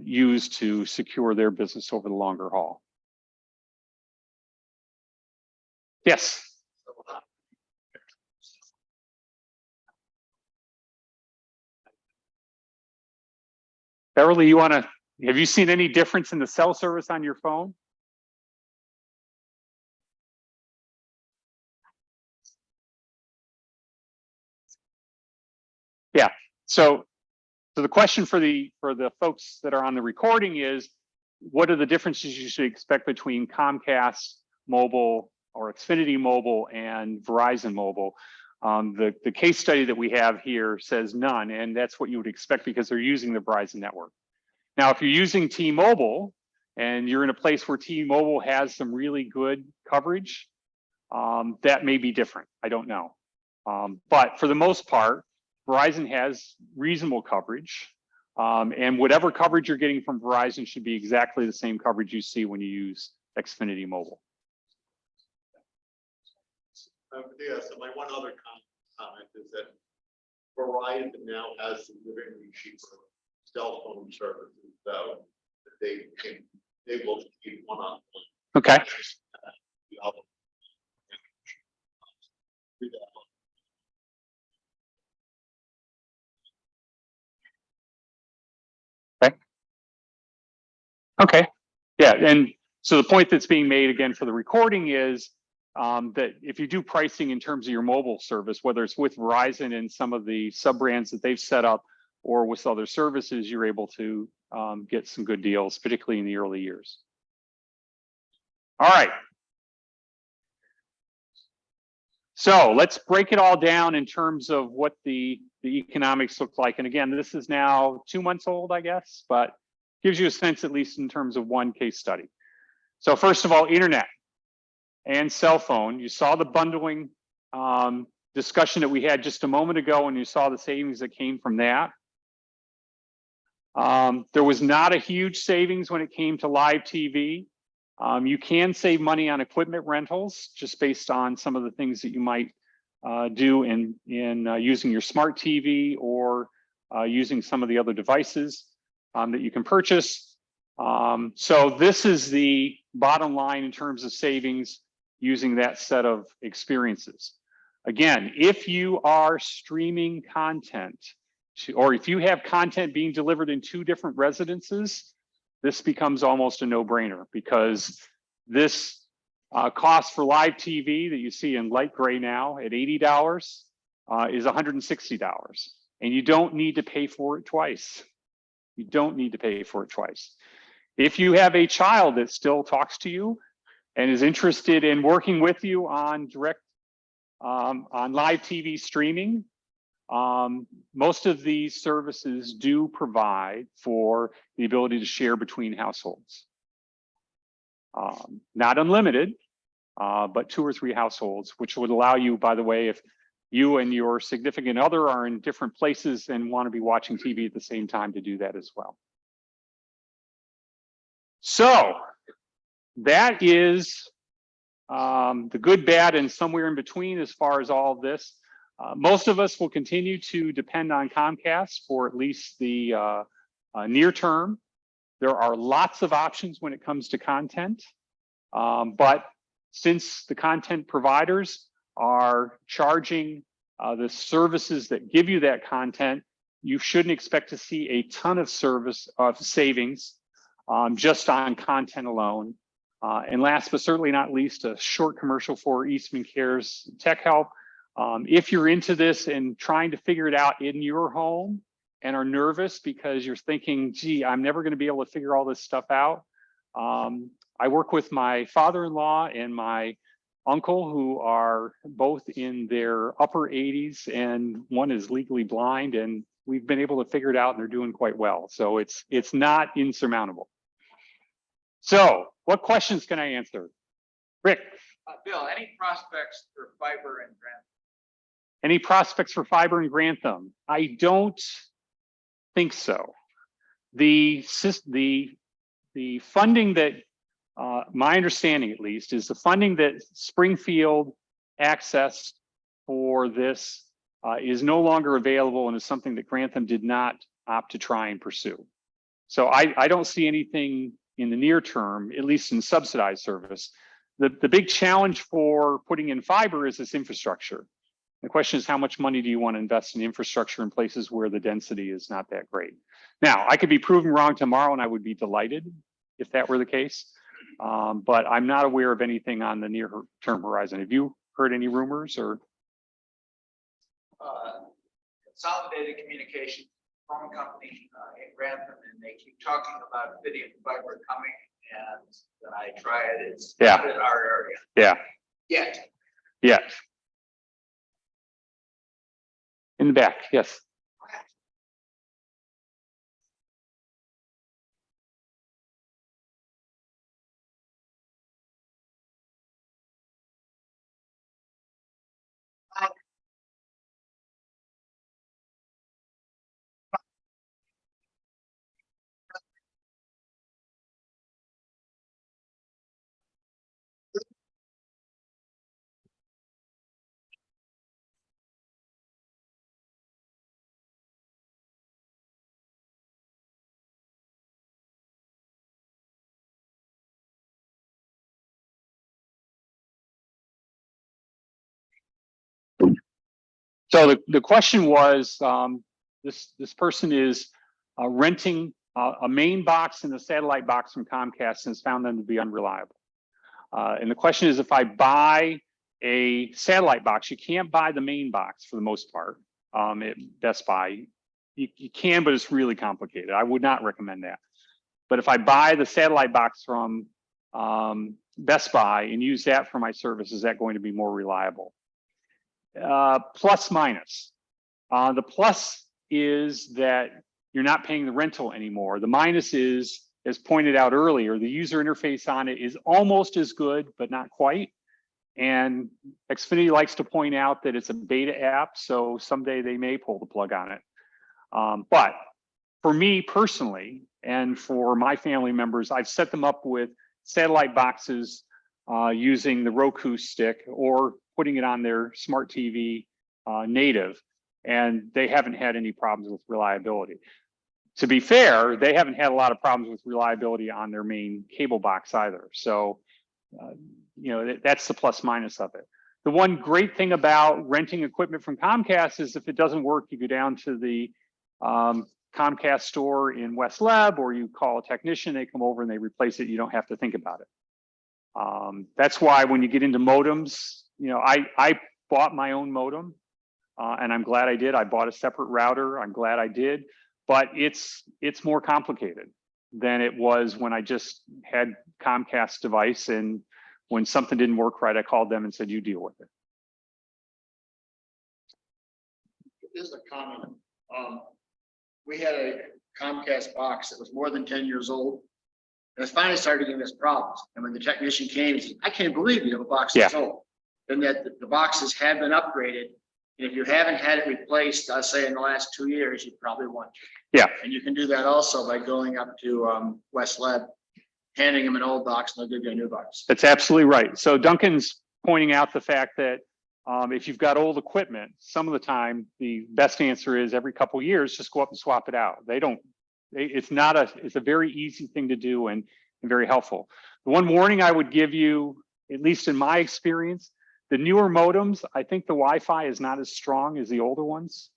use to secure their business over the longer haul. Yes. Beverly, have you seen any difference in the cell service on your phone? Yeah, so the question for the folks that are on the recording is, what are the differences you should expect between Comcast mobile or Xfinity mobile and Verizon mobile? The case study that we have here says none, and that's what you would expect because they're using the Verizon network. Now, if you're using T-Mobile and you're in a place where T-Mobile has some really good coverage, that may be different. I don't know. But for the most part, Verizon has reasonable coverage, and whatever coverage you're getting from Verizon should be exactly the same coverage you see when you use Xfinity Mobile. Yeah, so my one other comment is that Verizon now has significantly cheaper cell phone services, so they will keep one-on-one. Okay. Okay. Yeah, and so the point that's being made again for the recording is that if you do pricing in terms of your mobile service, whether it's with Verizon and some of the sub brands that they've set up or with other services, you're able to get some good deals, particularly in the early years. All right. So let's break it all down in terms of what the economics look like. And again, this is now 2 months old, I guess, but gives you a sense, at least in terms of one case study. So first of all, internet and cell phone. You saw the bundling discussion that we had just a moment ago, and you saw the savings that came from that. There was not a huge savings when it came to live TV. You can save money on equipment rentals just based on some of the things that you might do in using your smart TV or using some of the other devices that you can purchase. So this is the bottom line in terms of savings using that set of experiences. Again, if you are streaming content or if you have content being delivered in 2 different residences, this becomes almost a no-brainer because this cost for live TV that you see in light gray now at $80 is $160. And you don't need to pay for it twice. You don't need to pay for it twice. If you have a child that still talks to you and is interested in working with you on on live TV streaming, most of these services do provide for the ability to share between households. Not unlimited, but 2 or 3 households, which would allow you, by the way, if you and your significant other are in different places and want to be watching TV at the same time, to do that as well. So that is the good, bad, and somewhere in between as far as all of this. Most of us will continue to depend on Comcast for at least the near term. There are lots of options when it comes to content, but since the content providers are charging the services that give you that content, you shouldn't expect to see a ton of savings just on content alone. And last but certainly not least, a short commercial for Eastmancares.techhelp. If you're into this and trying to figure it out in your home and are nervous because you're thinking, gee, I'm never going to be able to figure all this stuff out. I work with my father-in-law and my uncle who are both in their upper 80s and one is legally blind, and we've been able to figure it out and they're doing quite well. So it's not insurmountable. So what questions can I answer? Rick. Bill, any prospects for fiber in Grantham? Any prospects for fiber in Grantham? I don't think so. The funding that, my understanding at least, is the funding that Springfield accessed for this is no longer available and is something that Grantham did not opt to try and pursue. So I don't see anything in the near term, at least in subsidized service. The big challenge for putting in fiber is this infrastructure. The question is, how much money do you want to invest in infrastructure in places where the density is not that great? Now, I could be proven wrong tomorrow and I would be delighted if that were the case. But I'm not aware of anything on the near term horizon. Have you heard any rumors or? Consolidated Communications phone company in Grantham, and they keep talking about video fiber coming, and when I try it, it's not in our area. Yeah. Yet. Yeah. In the back, yes. So the question was, this person is renting a main box and a satellite box from Comcast and has found them to be unreliable. And the question is, if I buy a satellite box, you can't buy the main box for the most part at Best Buy. You can, but it's really complicated. I would not recommend that. But if I buy the satellite box from Best Buy and use that for my service, is that going to be more reliable? Plus minus. The plus is that you're not paying the rental anymore. The minus is, as pointed out earlier, the user interface on it is almost as good, but not quite. And Xfinity likes to point out that it's a beta app, so someday they may pull the plug on it. But for me personally, and for my family members, I've set them up with satellite boxes using the Roku stick or putting it on their smart TV native, and they haven't had any problems with reliability. To be fair, they haven't had a lot of problems with reliability on their main cable box either. So, you know, that's the plus minus of it. The one great thing about renting equipment from Comcast is if it doesn't work, you go down to the Comcast store in West Lab, or you call a technician, they come over and they replace it. You don't have to think about it. That's why when you get into modems, you know, I bought my own modem and I'm glad I did. I bought a separate router. I'm glad I did. But it's more complicated than it was when I just had Comcast device, and when something didn't work right, I called them and said, you deal with it. This is a comment. We had a Comcast box that was more than 10 years old. And it finally started giving us problems. And when the technician came, he said, I can't believe you have a box that's old. And that the boxes have been upgraded. And if you haven't had it replaced, I'll say in the last 2 years, you probably want to. Yeah. And you can do that also by going up to West Lab, handing them an old box, and they'll give you a new box. That's absolutely right. So Duncan's pointing out the fact that if you've got old equipment, some of the time, the best answer is every couple of years, just go up and swap it out. It's a very easy thing to do and very helpful. The one warning I would give you, at least in my experience, the newer modems, I think the Wi-Fi is not as strong as the older ones.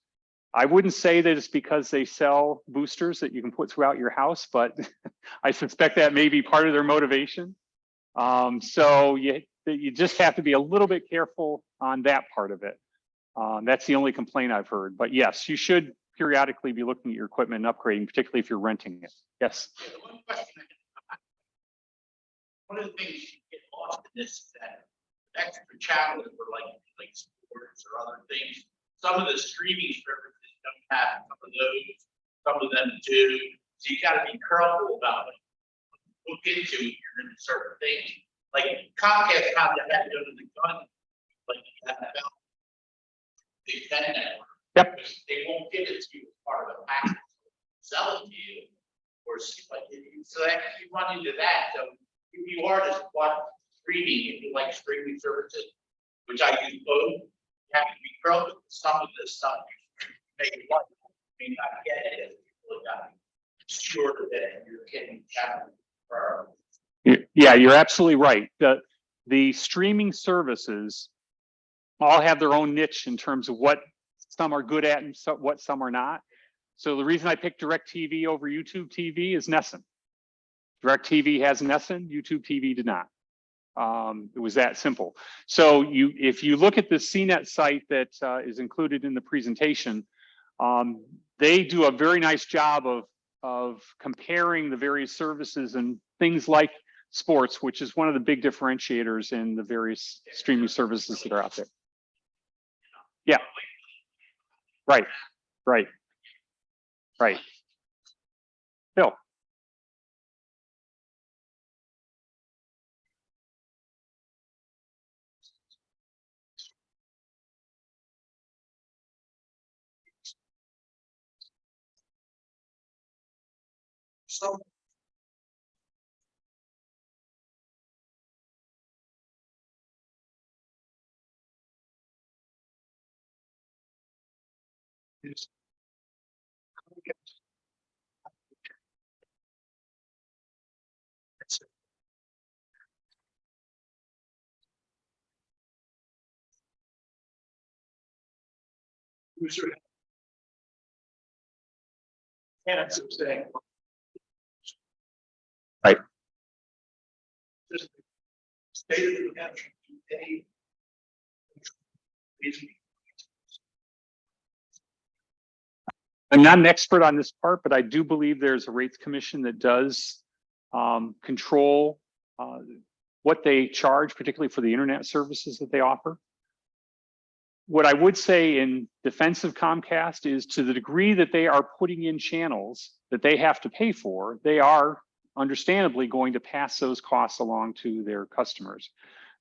I wouldn't say that it's because they sell boosters that you can put throughout your house, but I suspect that may be part of their motivation. So you just have to be a little bit careful on that part of it. That's the only complaint I've heard. But yes, you should periodically be looking at your equipment and upgrading, particularly if you're renting it. Yes. Yeah, the one question, one of the things you get lost in this is that extra channels for like sports or other things. Some of the streaming services don't have some of those, some of them do. So you got to be careful about what you look into if you're into certain things. Like Comcast kind of had to go to the gun, like NFL, Big Ten Network. Yep. They won't give it to you as part of the package, sell it to you, or like so that you run into that. So if you are just watch streaming, if you like streaming services, which I use both, you have to be careful with some of this stuff. Make it like, I mean, I get it. You really got to be sure that you're getting channel for. Yeah, you're absolutely right. The streaming services all have their own niche in terms of what some are good at and what some are not. So the reason I picked DirecTV over YouTube TV is Nesson. DirecTV has Nesson, YouTube TV did not. It was that simple. So if you look at the CNET site that is included in the presentation, they do a very nice job of comparing the various services and things like sports, which is one of the big differentiators in the various streaming services that are out there. Yeah. Right. Bill. So Right. Just state of New Hampshire, any. I'm not an expert on this part, but I do believe there's a rates commission that does control what they charge, particularly for the internet services that they offer. What I would say in defense of Comcast is, to the degree that they are putting in channels that they have to pay for, they are understandably going to pass those costs along to their customers.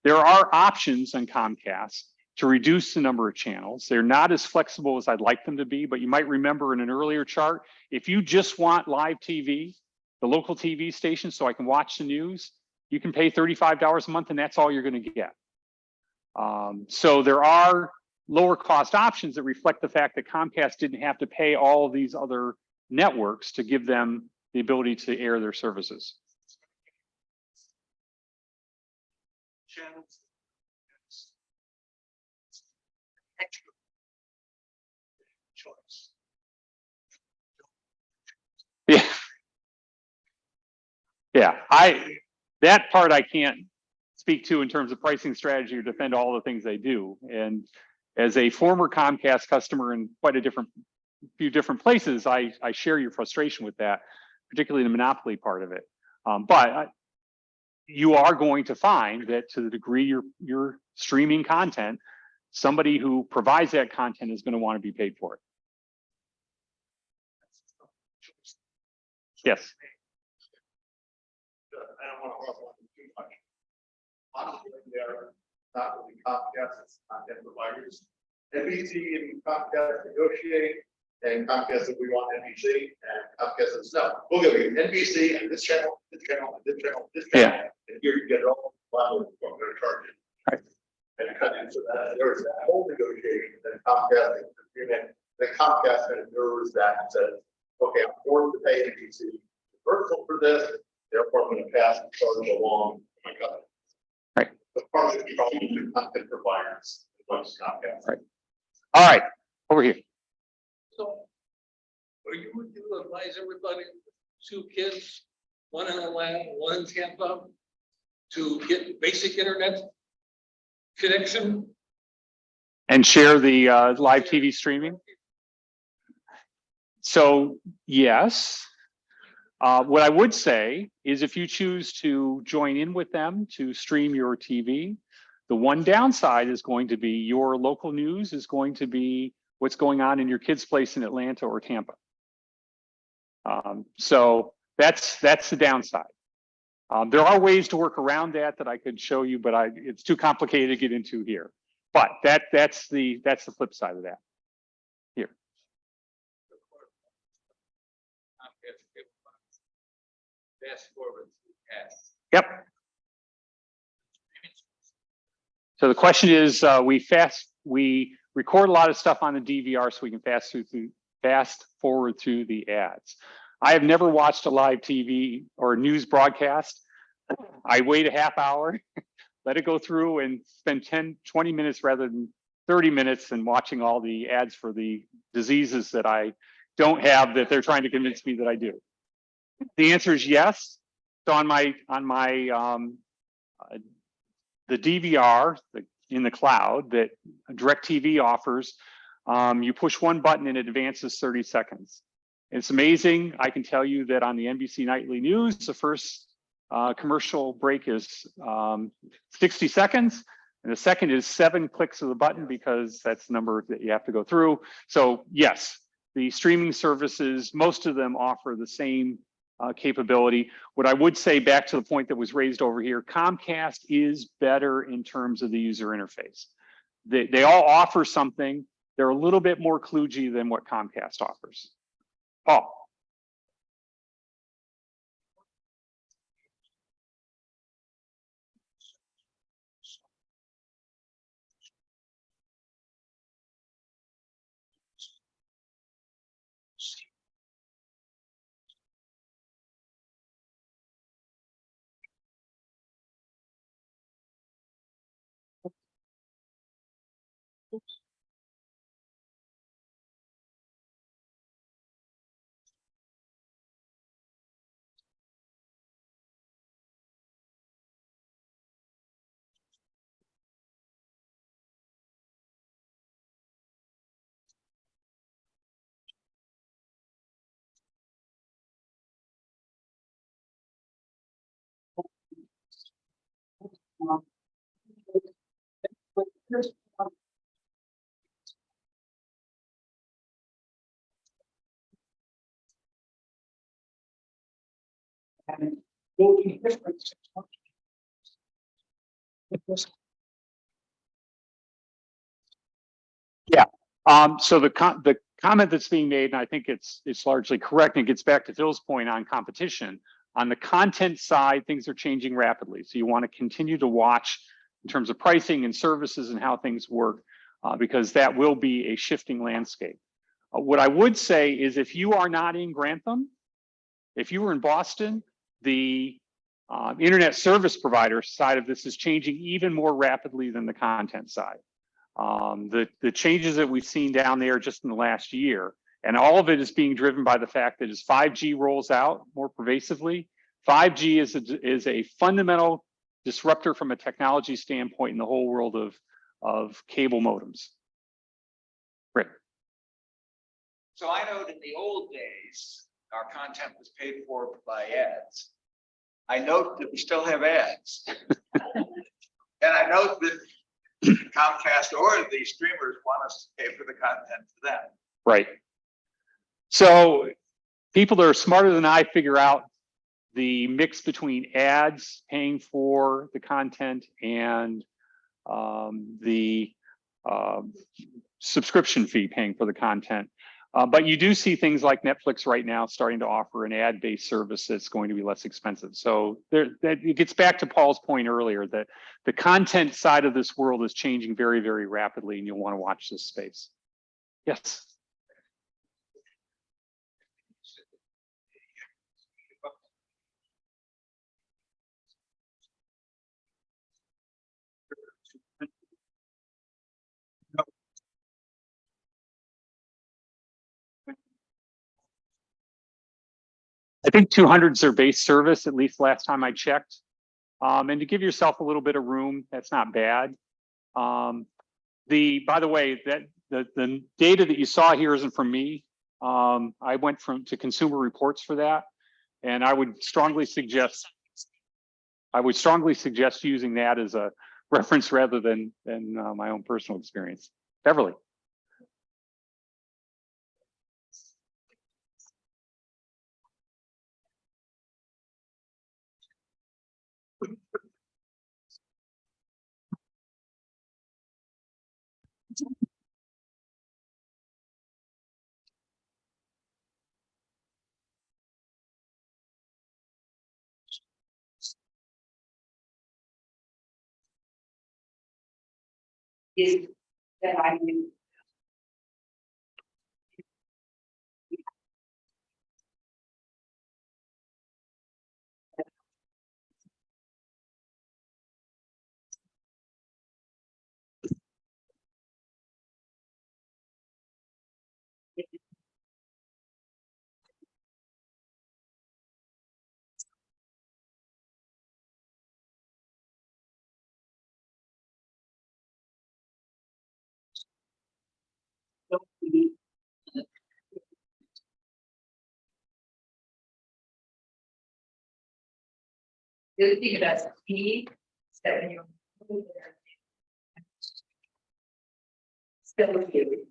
There are options on Comcast to reduce the number of channels. They're not as flexible as I'd like them to be, but you might remember in an earlier chart, if you just want live TV, the local TV station, so I can watch the news, you can pay $35 a month and that's all you're going to get. So there are lower cost options that reflect the fact that Comcast didn't have to pay all of these other networks to give them the ability to air their services. Channels. Choice. Yeah. Yeah, that part I can't speak to in terms of pricing strategy or defend all the things they do. And as a former Comcast customer in quite a few different places, I share your frustration with that, particularly the monopoly part of it. But you are going to find that to the degree you're streaming content, somebody who provides that content is going to want to be paid for it. Yes. I don't want to harp on it too much. Honestly, they're not really Comcast, it's content providers. NBC and Comcast negotiate, and Comcast said we want NBC, and Comcast says no, we'll give you NBC and this channel, this channel, this channel, this channel, and here you get it all. We're going to charge it. Right. And cut into that. There was that whole negotiation, then Comcast, then Comcast kind of nerves that and says, okay, I'm forced to pay NBC commercial for this, therefore I'm going to pass the charge along to my customer. Right. The part of the problem is the content providers, once Comcast. Right. All right, over here. So, are you advise everybody, 2 kids, one in Atlanta, one in Tampa, to get basic internet connection? And share the live TV streaming? So, yes. What I would say is if you choose to join in with them to stream your TV, the one downside is going to be your local news is going to be what's going on in your kid's place in Atlanta or Tampa. So that's the downside. There are ways to work around that I could show you, but it's too complicated to get into here. But that's the flip side of that. Here. Fast forward. Yep. So the question is, we record a lot of stuff on the DVR so we can fast forward through the ads. I have never watched a live TV or news broadcast. I wait a half hour, let it go through and spend 10, 20 minutes rather than 30 minutes and watching all the ads for the diseases that I don't have that they're trying to convince me that I do. The answer is yes. So on my the DVR in the cloud that DirecTV offers, you push one button and it advances 30 seconds. It's amazing. I can tell you that on the NBC Nightly News, the first commercial break is 60 seconds. And the second is 7 clicks of the button because that's the number that you have to go through. So yes, the streaming services, most of them offer the same capability. What I would say, back to the point that was raised over here, Comcast is better in terms of the user interface. They all offer something. They're a little bit more kludgy than what Comcast offers. Paul. Yeah. So the comment that's being made, and I think it's largely correct, and it gets back to Phil's point on competition. On the content side, things are changing rapidly. So you want to continue to watch in terms of pricing and services and how things work, because that will be a shifting landscape. What I would say is if you are not in Grantham, if you were in Boston, the internet service provider side of this is changing even more rapidly than the content side. The changes that we've seen down there just in the last year, and all of it is being driven by the fact that as 5G rolls out more pervasively, 5G is a fundamental disruptor from a technology standpoint in the whole world of cable modems. Great. So I know in the old days, our content was paid for by ads. I note that we still have ads. And I note that Comcast or the streamers want us to pay for the content for them. Right. So people that are smarter than I figure out the mix between ads paying for the content and the subscription fee paying for the content. But you do see things like Netflix right now starting to offer an ad-based service that's going to be less expensive. So it gets back to Paul's point earlier that the content side of this world is changing very, very rapidly, and you'll want to watch this space. Yes. I think 200 is their base service, at least last time I checked. And to give yourself a little bit of room, that's not bad. By the way, that the data that you saw here isn't from me. I went to Consumer Reports for that, and I would strongly suggest using that as a reference rather than my own personal experience. Beverly. Is that I knew. The other thing about speed is that when you're still with you.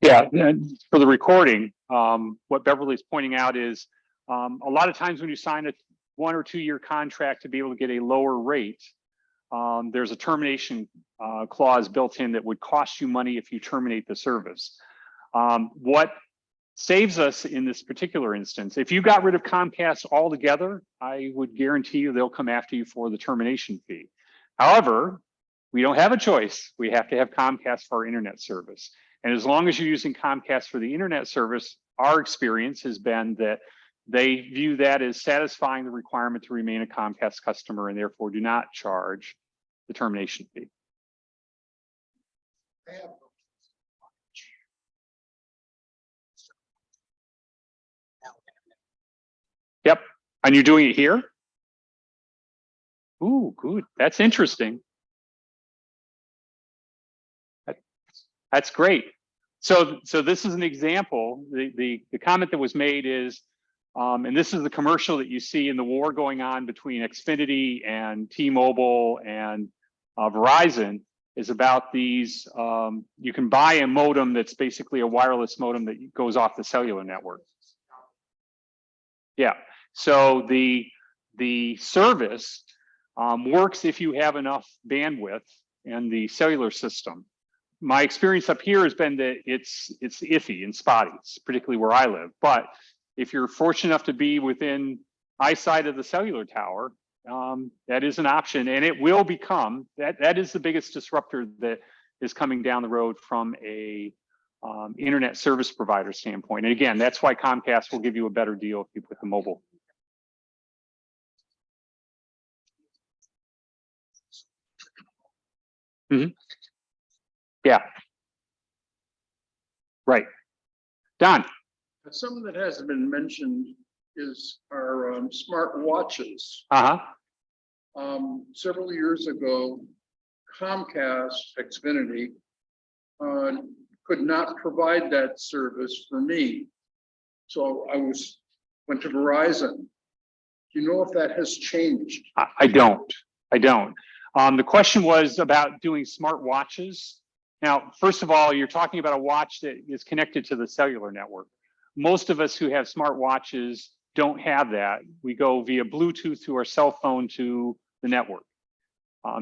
Yeah, and for the recording, what Beverly's pointing out is a lot of times when you sign a 1 or 2 year contract to be able to get a lower rate, there's a termination clause built in that would cost you money if you terminate the service. What saves us in this particular instance, if you got rid of Comcast altogether, I would guarantee you they'll come after you for the termination fee. However, we don't have a choice. We have to have Comcast for our internet service. And as long as you're using Comcast for the internet service, our experience has been that they view that as satisfying the requirement to remain a Comcast customer and therefore do not charge the termination fee. I have. Yep. And you're doing it here? Ooh, good. That's interesting. That's great. So this is an example. The comment that was made is, and this is the commercial that you see in the war going on between Xfinity and T-Mobile and Verizon, is about these. You can buy a modem that's basically a wireless modem that goes off the cellular network. Yeah. So the service works if you have enough bandwidth in the cellular system. My experience up here has been that it's iffy and spotty, particularly where I live. But if you're fortunate enough to be within eyesight of the cellular tower, that is an option, and it will become that is the biggest disruptor that is coming down the road from a internet service provider standpoint. And again, that's why Comcast will give you a better deal if you put the mobile. Mm-hmm. Yeah. Right. Don. Something that hasn't been mentioned is our smart watches. Several years ago, Comcast, Xfinity, could not provide that service for me. So went to Verizon. Do you know if that has changed? I don't. The question was about doing smart watches. Now, first of all, you're talking about a watch that is connected to the cellular network. Most of us who have smart watches don't have that. We go via Bluetooth to our cell phone to the network.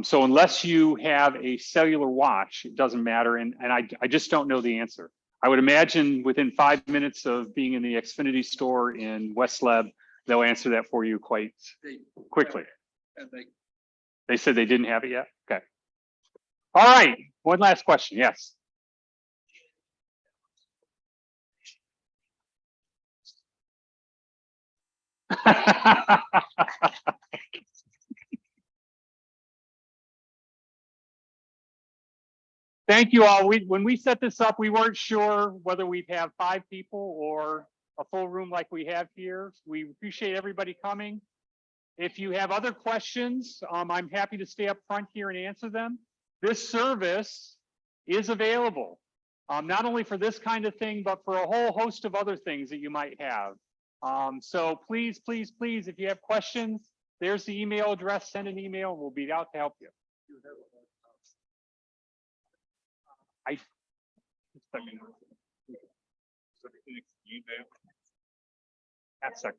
So unless you have a cellular watch, it doesn't matter. And I just don't know the answer. I would imagine within 5 minutes of being in the Xfinity store in West Leb, they'll answer that for you quite quickly. And They said they didn't have it yet? Okay. All right, one last question, yes. Thank you all. When we set this up, we weren't sure whether we'd have 5 people or a full room like we have here. We appreciate everybody coming. If you have other questions, I'm happy to stay up front here and answer them. This service is available, not only for this kind of thing, but for a whole host of other things that you might have. So please, please, please, if you have questions, there's the email address, send an email, and we'll be out to help you. That's a